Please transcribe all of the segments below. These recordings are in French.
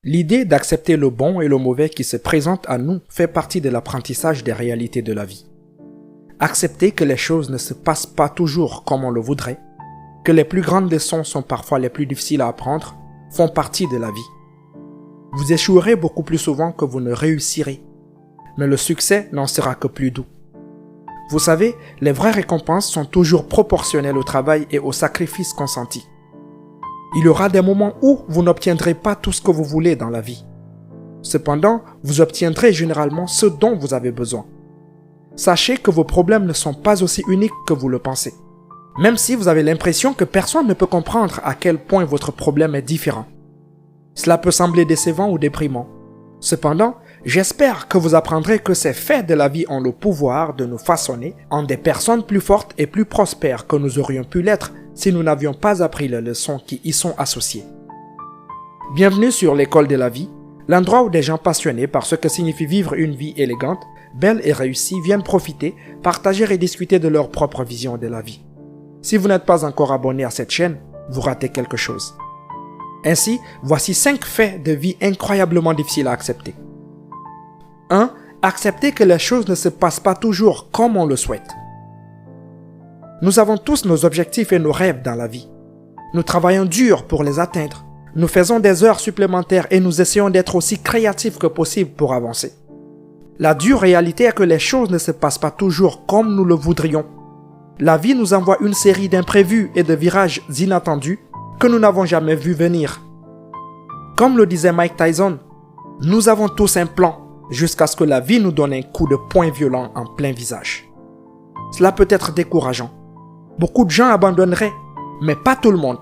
L'idée d'accepter le bon et le mauvais qui se présentent à nous fait partie de l'apprentissage des réalités de la vie. Accepter que les choses ne se passent pas toujours comme on le voudrait, que les plus grandes leçons sont parfois les plus difficiles à apprendre, font partie de la vie. Vous échouerez beaucoup plus souvent que vous ne réussirez, mais le succès n'en sera que plus doux. Vous savez, les vraies récompenses sont toujours proportionnelles au travail et au sacrifice consenti. Il y aura des moments où vous n'obtiendrez pas tout ce que vous voulez dans la vie. Cependant, vous obtiendrez généralement ce dont vous avez besoin. Sachez que vos problèmes ne sont pas aussi uniques que vous le pensez. Même si vous avez l'impression que personne ne peut comprendre à quel point votre problème est différent. Cela peut sembler décevant ou déprimant. Cependant, j'espère que vous apprendrez que ces faits de la vie ont le pouvoir de nous façonner en des personnes plus fortes et plus prospères que nous aurions pu l'être si nous n'avions pas appris les leçons qui y sont associées. Bienvenue sur l'école de la vie, l'endroit où des gens passionnés par ce que signifie vivre une vie élégante, belle et réussie viennent profiter, partager et discuter de leur propre vision de la vie. Si vous n'êtes pas encore abonné à cette chaîne, vous ratez quelque chose. Ainsi, voici 5 faits de vie incroyablement difficiles à accepter. 1. Accepter que les choses ne se passent pas toujours comme on le souhaite. Nous avons tous nos objectifs et nos rêves dans la vie. Nous travaillons dur pour les atteindre. Nous faisons des heures supplémentaires et nous essayons d'être aussi créatifs que possible pour avancer. La dure réalité est que les choses ne se passent pas toujours comme nous le voudrions. La vie nous envoie une série d'imprévus et de virages inattendus que nous n'avons jamais vu venir. Comme le disait Mike Tyson, nous avons tous un plan jusqu'à ce que la vie nous donne un coup de poing violent en plein visage. Cela peut être décourageant. Beaucoup de gens abandonneraient, mais pas tout le monde.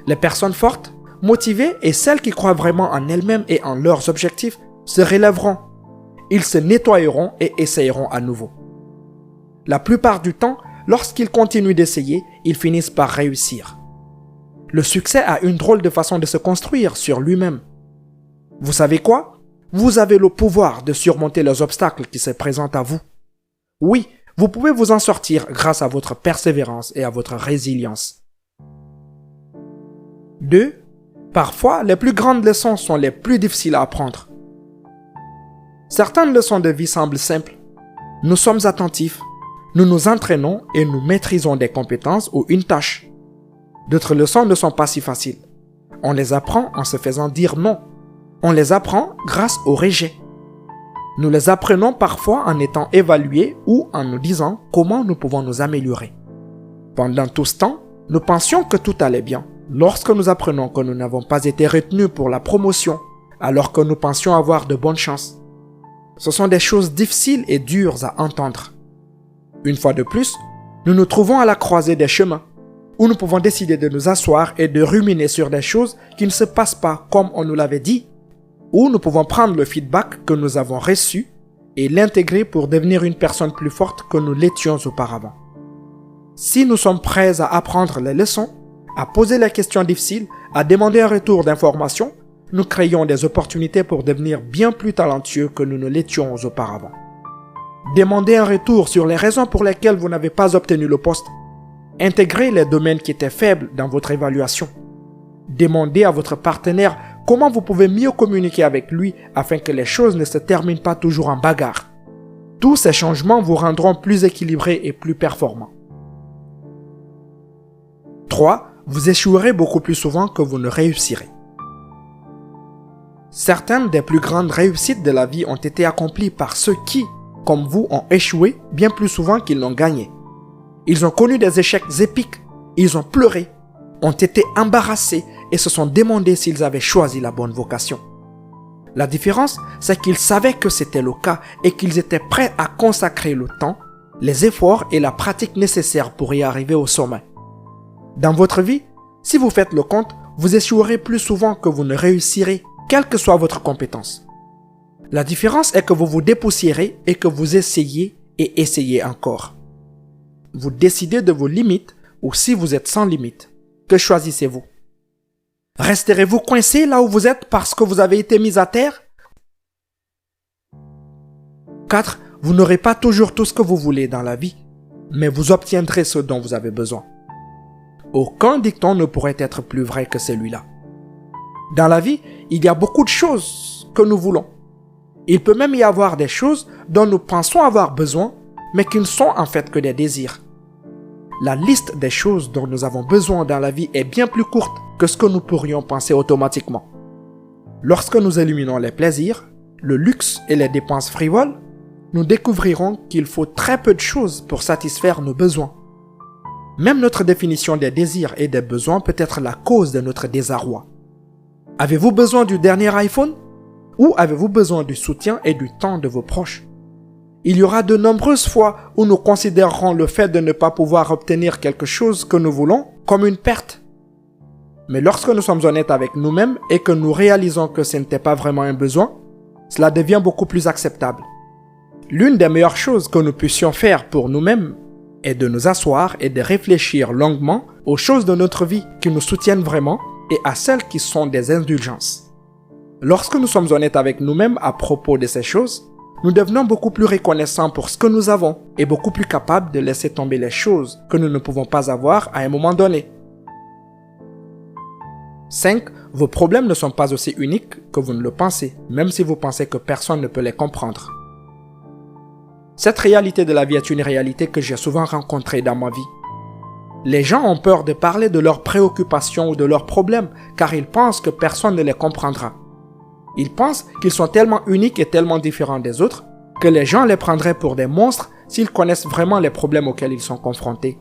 Les personnes fortes, motivées et celles qui croient vraiment en elles-mêmes et en leurs objectifs se relèveront. Ils se nettoieront et essayeront à nouveau. La plupart du temps, lorsqu'ils continuent d'essayer, ils finissent par réussir. Le succès a une drôle de façon de se construire sur lui-même. Vous savez quoi? Vous avez le pouvoir de surmonter les obstacles qui se présentent à vous. Oui, vous pouvez vous en sortir grâce à votre persévérance et à votre résilience. 2. Parfois, les plus grandes leçons sont les plus difficiles à apprendre. Certaines leçons de vie semblent simples. Nous sommes attentifs, nous nous entraînons et nous maîtrisons des compétences ou une tâche. D'autres leçons ne sont pas si faciles. On les apprend en se faisant dire non. On les apprend grâce au rejet. Nous les apprenons parfois en étant évalués ou en nous disant comment nous pouvons nous améliorer. Pendant tout ce temps, nous pensions que tout allait bien. Lorsque nous apprenons que nous n'avons pas été retenus pour la promotion, alors que nous pensions avoir de bonnes chances. Ce sont des choses difficiles et dures à entendre. Une fois de plus, nous nous trouvons à la croisée des chemins, où nous pouvons décider de nous asseoir et de ruminer sur des choses qui ne se passent pas comme on nous l'avait dit, ou nous pouvons prendre le feedback que nous avons reçu et l'intégrer pour devenir une personne plus forte que nous l'étions auparavant. Si nous sommes prêts à apprendre les leçons, à poser les questions difficiles, à demander un retour d'information, nous créons des opportunités pour devenir bien plus talentueux que nous ne l'étions auparavant. Demandez un retour sur les raisons pour lesquelles vous n'avez pas obtenu le poste. Intégrez les domaines qui étaient faibles dans votre évaluation. Demandez à votre partenaire comment vous pouvez mieux communiquer avec lui afin que les choses ne se terminent pas toujours en bagarre. Tous ces changements vous rendront plus équilibrés et plus performants. 3. Vous échouerez beaucoup plus souvent que vous ne réussirez. Certaines des plus grandes réussites de la vie ont été accomplies par ceux qui, comme vous, ont échoué bien plus souvent qu'ils n'ont gagné. Ils ont connu des échecs épiques, ils ont pleuré, ont été embarrassés et se sont demandé s'ils avaient choisi la bonne vocation. La différence, c'est qu'ils savaient que c'était le cas et qu'ils étaient prêts à consacrer le temps, les efforts et la pratique nécessaires pour y arriver au sommet. Dans votre vie, si vous faites le compte, vous échouerez plus souvent que vous ne réussirez, quelle que soit votre compétence. La différence est que vous vous dépoussiérez et que vous essayez et essayez encore. Vous décidez de vos limites ou si vous êtes sans limite. Que choisissez-vous? Resterez-vous coincé là où vous êtes parce que vous avez été mis à terre? 4. Vous n'aurez pas toujours tout ce que vous voulez dans la vie, mais vous obtiendrez ce dont vous avez besoin. Aucun dicton ne pourrait être plus vrai que celui-là. Dans la vie, il y a beaucoup de choses que nous voulons. Il peut même y avoir des choses dont nous pensons avoir besoin, mais qui ne sont en fait que des désirs. La liste des choses dont nous avons besoin dans la vie est bien plus courte que ce que nous pourrions penser automatiquement. Lorsque nous éliminons les plaisirs, le luxe et les dépenses frivoles, nous découvrirons qu'il faut très peu de choses pour satisfaire nos besoins. Même notre définition des désirs et des besoins peut être la cause de notre désarroi. Avez-vous besoin du dernier iPhone? Ou avez-vous besoin du soutien et du temps de vos proches? Il y aura de nombreuses fois où nous considérerons le fait de ne pas pouvoir obtenir quelque chose que nous voulons comme une perte. Mais lorsque nous sommes honnêtes avec nous-mêmes et que nous réalisons que ce n'était pas vraiment un besoin, cela devient beaucoup plus acceptable. L'une des meilleures choses que nous puissions faire pour nous-mêmes est de nous asseoir et de réfléchir longuement aux choses de notre vie qui nous soutiennent vraiment et à celles qui sont des indulgences. Lorsque nous sommes honnêtes avec nous-mêmes à propos de ces choses, nous devenons beaucoup plus reconnaissants pour ce que nous avons et beaucoup plus capables de laisser tomber les choses que nous ne pouvons pas avoir à un moment donné. 5. Vos problèmes ne sont pas aussi uniques que vous ne le pensez, même si vous pensez que personne ne peut les comprendre. Cette réalité de la vie est une réalité que j'ai souvent rencontrée dans ma vie. Les gens ont peur de parler de leurs préoccupations ou de leurs problèmes car ils pensent que personne ne les comprendra. Ils pensent qu'ils sont tellement uniques et tellement différents des autres que les gens les prendraient pour des monstres s'ils connaissent vraiment les problèmes auxquels ils sont confrontés.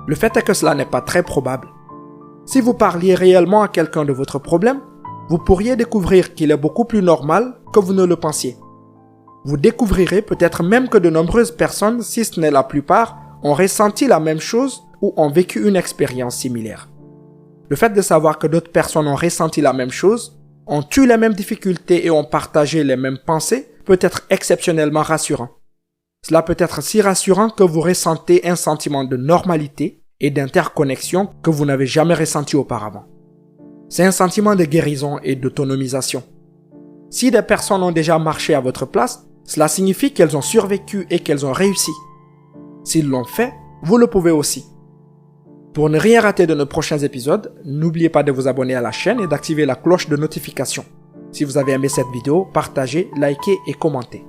Le fait est que cela n'est pas très probable. Si vous parliez réellement à quelqu'un de votre problème, vous pourriez découvrir qu'il est beaucoup plus normal que vous ne le pensiez. Vous découvrirez peut-être même que de nombreuses personnes, si ce n'est la plupart, ont ressenti la même chose ou ont vécu une expérience similaire. Le fait de savoir que d'autres personnes ont ressenti la même chose, ont eu les mêmes difficultés et ont partagé les mêmes pensées peut être exceptionnellement rassurant. Cela peut être si rassurant que vous ressentez un sentiment de normalité et d'interconnexion que vous n'avez jamais ressenti auparavant. C'est un sentiment de guérison et d'autonomisation. Si des personnes ont déjà marché à votre place, cela signifie qu'elles ont survécu et qu'elles ont réussi. S'ils l'ont fait, vous le pouvez aussi. Pour ne rien rater de nos prochains épisodes, n'oubliez pas de vous abonner à la chaîne et d'activer la cloche de notification. Si vous avez aimé cette vidéo, partagez, likez et commentez.